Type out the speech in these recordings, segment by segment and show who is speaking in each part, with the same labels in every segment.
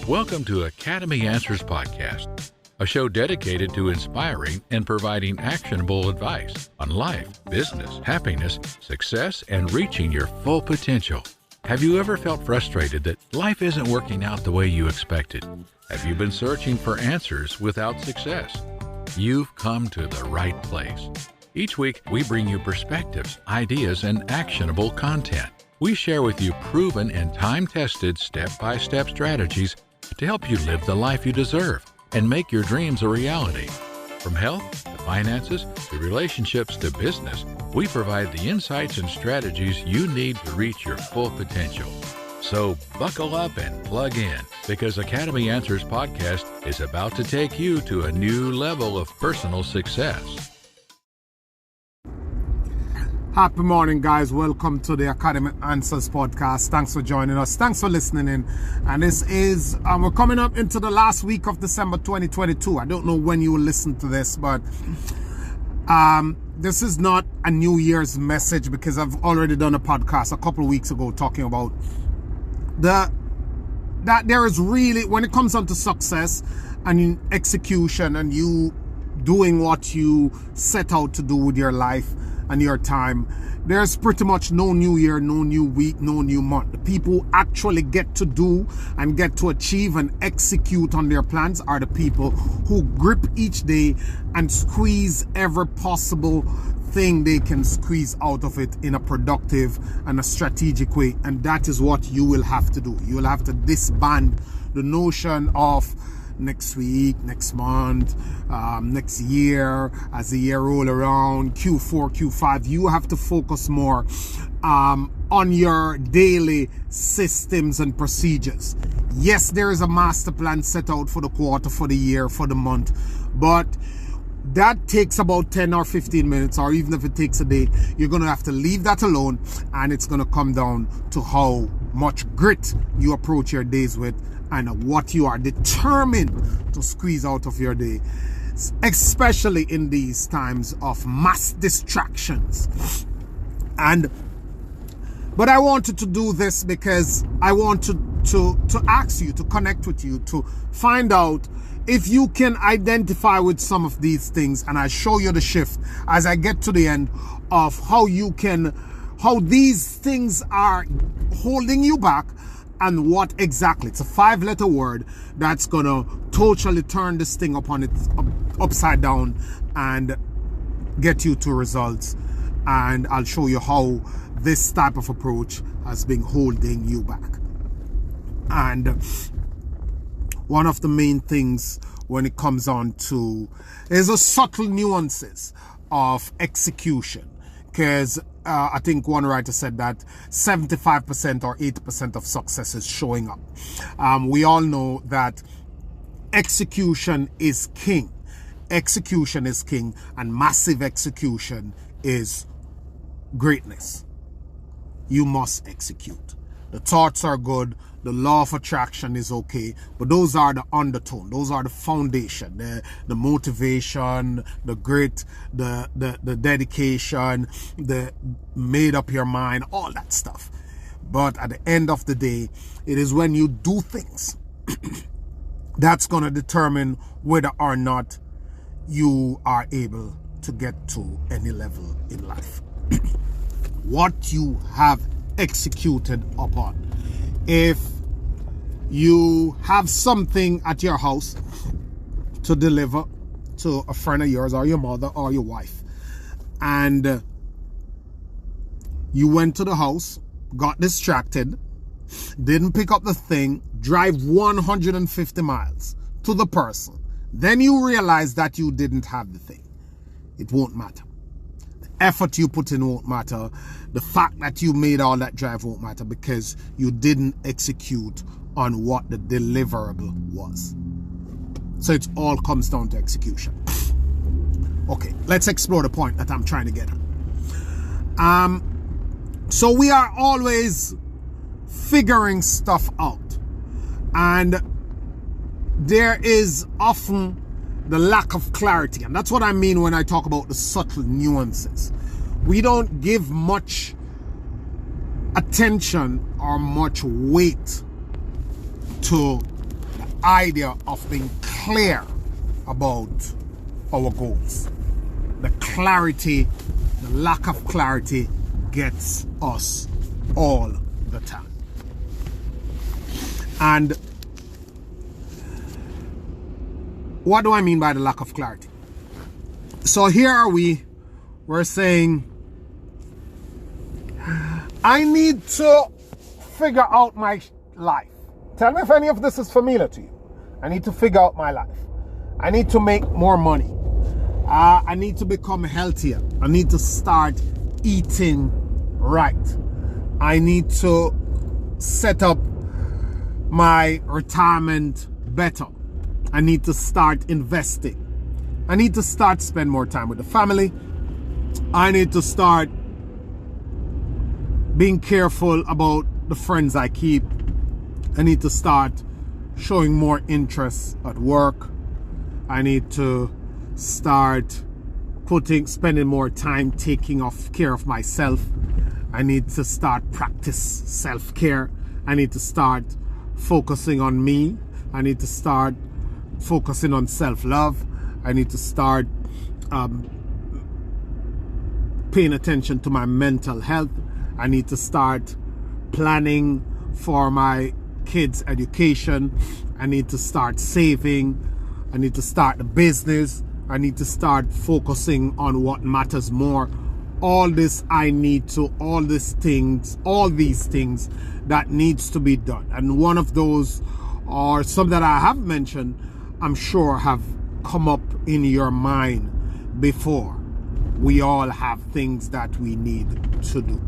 Speaker 1: Welcome to Academy Answers Podcast, a show dedicated to inspiring and providing actionable advice on life, business, happiness, success, and reaching your full potential. Have you ever felt frustrated that life isn't working out the way you expected? Have you been searching for answers without success? You've come to the right place. Each week, we bring you perspectives, ideas, and actionable content. We share with you proven and time-tested step-by-step strategies to help you live the life you deserve and make your dreams a reality. From health to finances to relationships to business, we provide the insights and strategies you need to reach your full potential. So buckle up and plug in, because Academy Answers Podcast is about to take you to a new level of personal success.
Speaker 2: Happy morning, guys. Welcome to the Academy Answers Podcast. Thanks for joining us. Thanks for listening in. And this is, we're coming up into the last week of December 2022. I don't know when you will listen to this, but this is not a New Year's message, because I've already done a podcast a couple of weeks ago talking about that there is really, when it comes down to success and execution and you doing what you set out to do with your life and your time, there's pretty much no new year, no new week, no new month. The people who actually get to do and get to achieve and execute on their plans are the people who grip each day and squeeze every possible thing they can squeeze out of it in a productive and a strategic way. And that is what you will have to do. You will have to disband the notion of next week, next month, next year, as the year roll around, Q4, Q5. You have to focus more on your daily systems and procedures. Yes, there is a master plan set out for the quarter, for the year, for the month, but that takes about 10 or 15 minutes, or even if it takes a day, you're going to have to leave that alone, and it's going to come down to how much grit you approach your days with and what you are determined to squeeze out of your day, especially in these times of mass distractions. But I wanted to do this because I wanted to ask you, to connect with you, to find out if you can identify with some of these things, and I show you the shift as I get to the end of how these things are holding you back, and what exactly. It's a 5-letter word that's gonna totally turn this thing upside down and get you to results. And I'll show you how this type of approach has been holding you back. And one of the main things when it comes on to is the subtle nuances of execution, because I think one writer said that 75% or 80% of success is showing up. We all know that execution is king. Execution is king, and massive execution is greatness. You must execute. The thoughts are good. The law of attraction is okay, but those are the undertone. Those are the foundation, the motivation, the grit, the dedication, the made up your mind, all that stuff. But at the end of the day, it is when you do things that's going to determine whether or not you are able to get to any level in life. What you have executed upon. If you have something at your house to deliver to a friend of yours, or your mother, or your wife, and you went to the house, got distracted, didn't pick up the thing, drive 150 miles to the person, then you realize that you didn't have the thing. It won't matter. The effort you put in won't matter. The fact that you made all that drive won't matter, because you didn't execute on what the deliverable was. So it all comes down to execution. Okay, let's explore the point that I'm trying to get at. So we are always figuring stuff out, and there is often the lack of clarity, and that's what I mean when I talk about the subtle nuances. We don't give much attention or much weight to the idea of being clear about our goals. The clarity, the lack of clarity gets us all the time. And what do I mean by the lack of clarity? So here are we're saying, I need to figure out my life. Tell me if any of this is familiar to you. I need to figure out my life. I need to make more money. I need to become healthier. I need to start eating right. I need to set up my retirement better. I need to start investing. I need to start spend more time with the family. I need to start being careful about the friends I keep. I need to start showing more interest at work. I need to start spending more time taking care of myself. I need to start practice self-care. I need to start focusing on me. I need to start focusing on self-love. I need to start paying attention to my mental health. I need to start planning for my kids' education. I need to start saving. I need to start a business. I need to start focusing on what matters more. All these things that needs to be done. And one of those, or some that I have mentioned, I'm sure have come up in your mind before. We all have things that we need to do.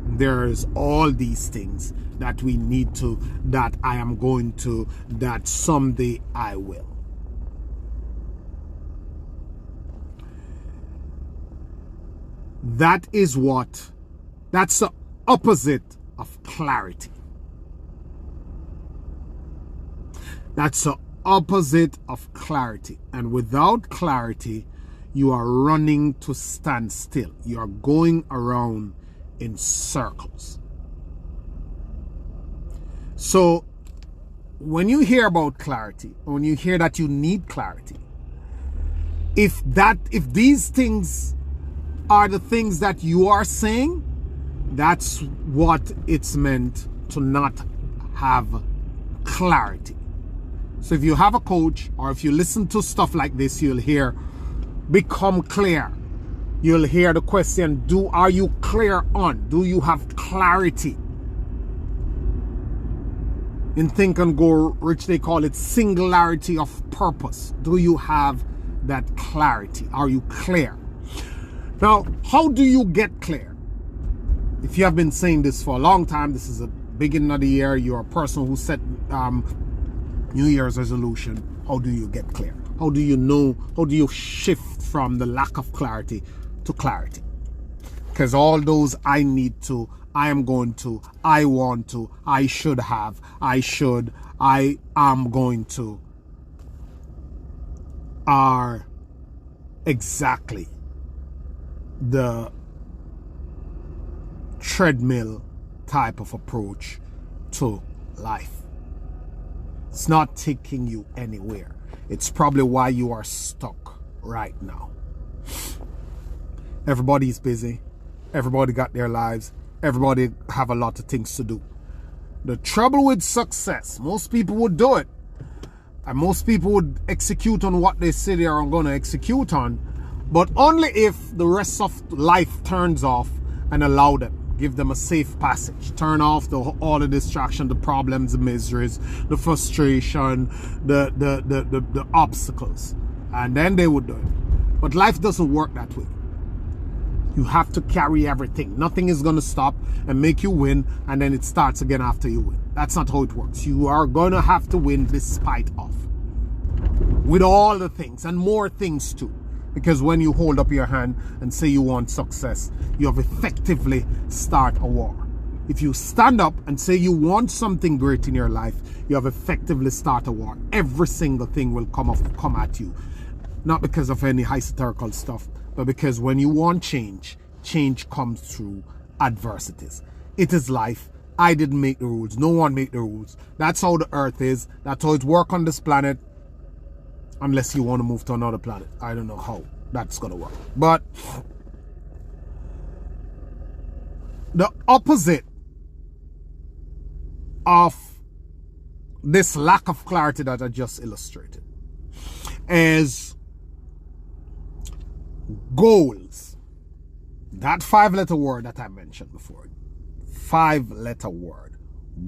Speaker 2: There's all these things that we need to, that I am going to, that someday I will. That's the opposite of clarity. That's the opposite of clarity. And without clarity, you are running to stand still. You are going around in circles. So when you hear about clarity, when you hear that you need clarity, if these things are the things that you are saying, that's what it's meant to not have clarity. So if you have a coach, or if you listen to stuff like this, you'll hear, become clear. You'll hear the question, are you clear on? Do you have clarity? In Think and Go Rich, they call it singularity of purpose. Do you have that clarity? Are you clear? Now, how do you get clear? If you have been saying this for a long time, this is a beginning of the year, you're a person who set New Year's resolution. How do you get clear? How do you know? How do you shift from the lack of clarity to clarity? Because all those I need to, I am going to, I want to, I should have, I am going to, are exactly the treadmill type of approach to life. It's not taking you anywhere. It's probably why you are stuck right now. Everybody's busy. Everybody got their lives. Everybody have a lot of things to do. The trouble with success, most people would do it. And most people would execute on what they say they are going to execute on. But only if the rest of life turns off and allow them. Give them a safe passage. Turn off all the distraction, the problems, the miseries, the frustration, the obstacles. And then they would do it. But life doesn't work that way. You have to carry everything. Nothing is going to stop and make you win, and then it starts again after you win. That's not how it works. You are going to have to win despite of. With all the things and more things too. Because when you hold up your hand and say you want success, you have effectively started a war. If you stand up and say you want something great in your life, you have effectively started a war. Every single thing will come at you. Not because of any hysterical stuff, but because when you want change, change comes through adversities. It is life. I didn't make the rules. No one made the rules. That's how the earth is. That's how it works on this planet. Unless you want to move to another planet. I don't know how that's going to work. But the opposite of this lack of clarity that I just illustrated is goals. That 5-letter word that I mentioned before. 5-letter word.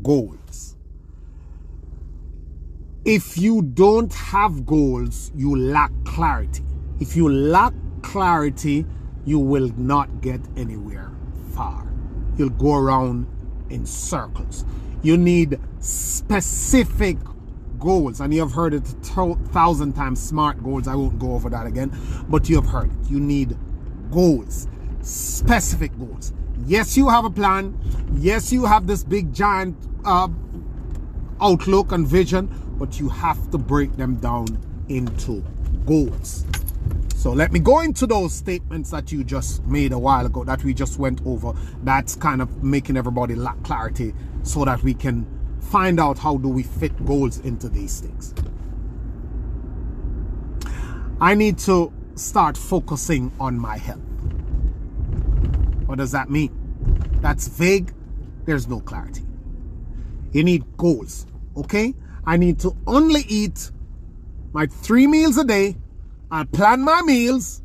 Speaker 2: Goals. If you don't have goals, you lack clarity. If you lack clarity, you will not get anywhere far. You'll go around in circles. You need specific goals. And you have heard it 1,000 times, SMART goals. I won't go over that again. But you have heard it. You need goals. Specific goals. Yes, you have a plan. Yes, you have this big giant outlook and vision. But you have to break them down into goals. So let me go into those statements that you just made a while ago, that we just went over. That's kind of making everybody lack clarity so that we can find out how do we fit goals into these things. I need to start focusing on my health. What does that mean? That's vague. There's no clarity. You need goals, okay? I need to only eat my 3 meals a day. I'll plan my meals.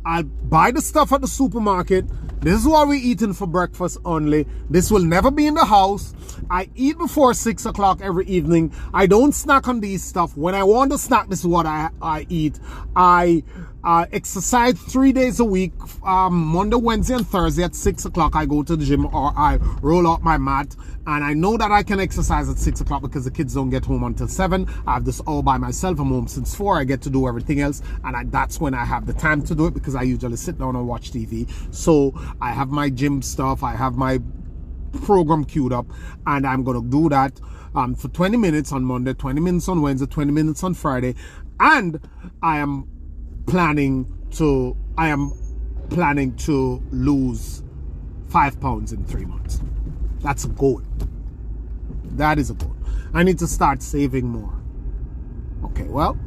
Speaker 2: I'll buy the stuff at the supermarket. This is what we're eating for breakfast only. This will never be in the house. I eat before 6 o'clock every evening. I don't snack on these stuff. When I want to snack, this is what I eat. I exercise 3 days a week. Monday, Wednesday, and Thursday at 6 o'clock. I go to the gym or I roll out my mat. And I know that I can exercise at 6 o'clock because the kids don't get home until 7. I have this all by myself. I'm home since 4. I get to do everything else. And that's when I have the time to do it because I usually sit down and watch TV. So I have my gym stuff. I have my program queued up. And I'm going to do that for 20 minutes on Monday, 20 minutes on Wednesday, 20 minutes on Friday. And I am planning to lose 5 pounds in 3 months. That's a goal. That is a goal. I need to start saving more. Okay, well,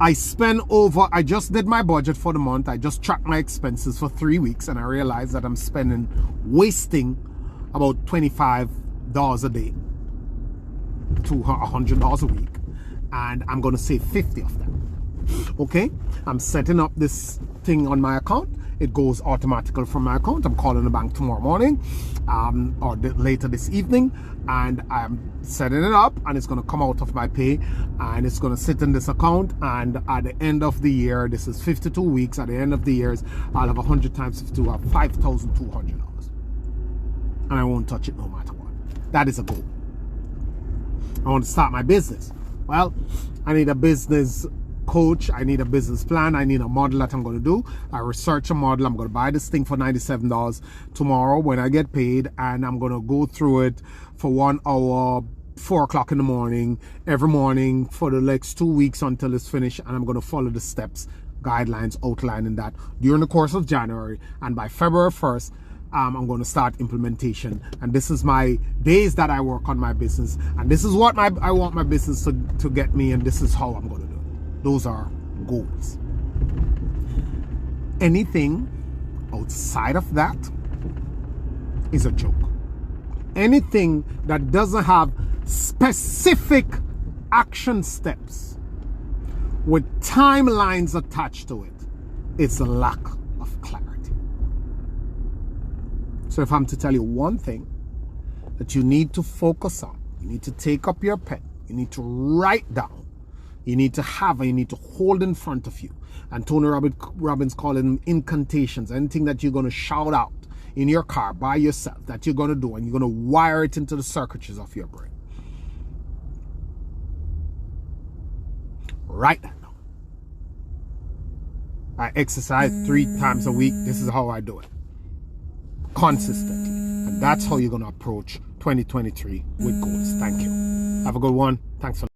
Speaker 2: I just did my budget for the month. I just tracked my expenses for 3 weeks and I realized that I'm wasting about $25 a day to $100 a week. And I'm going to save 50 of that. Okay, I'm setting up this thing on my account. It goes automatically from my account. I'm calling the bank tomorrow morning or later this evening, and I'm setting it up, and it's going to come out of my pay, and it's going to sit in this account. And at the end of the year, this is 52 weeks. At the end of the years, I'll have 100 times 52, I'll have $5,200, and I won't touch it no matter what. That is a goal. I want to start my business. Well, I need a business coach, I need a business plan, I need a model that I'm going to do. I research a model. I'm going to buy this thing for $97 tomorrow when I get paid, and I'm going to go through it for 1 hour, 4 o'clock in the morning, every morning for the next 2 weeks until it's finished, and I'm going to follow the steps, guidelines outlining that during the course of January, and by February 1st, I'm going to start implementation. And this is my days that I work on my business, and this is what I want my business to get me, and this is how I'm going to do it. Those are goals. Anything outside of that is a joke. Anything that doesn't have specific action steps with timelines attached to it, it's a lack of clarity. So if I'm to tell you one thing that you need to focus on, you need to take up your pen, you need to write down, you need to have, and you need to hold in front of you. And Tony Robbins called them incantations. Anything that you're going to shout out in your car by yourself that you're going to do, and you're going to wire it into the circuitries of your brain. Write that down. I exercise 3 times a week. This is how I do it. Consistently. And that's how you're going to approach 2023 with goals. Thank you. Have a good one. Thanks for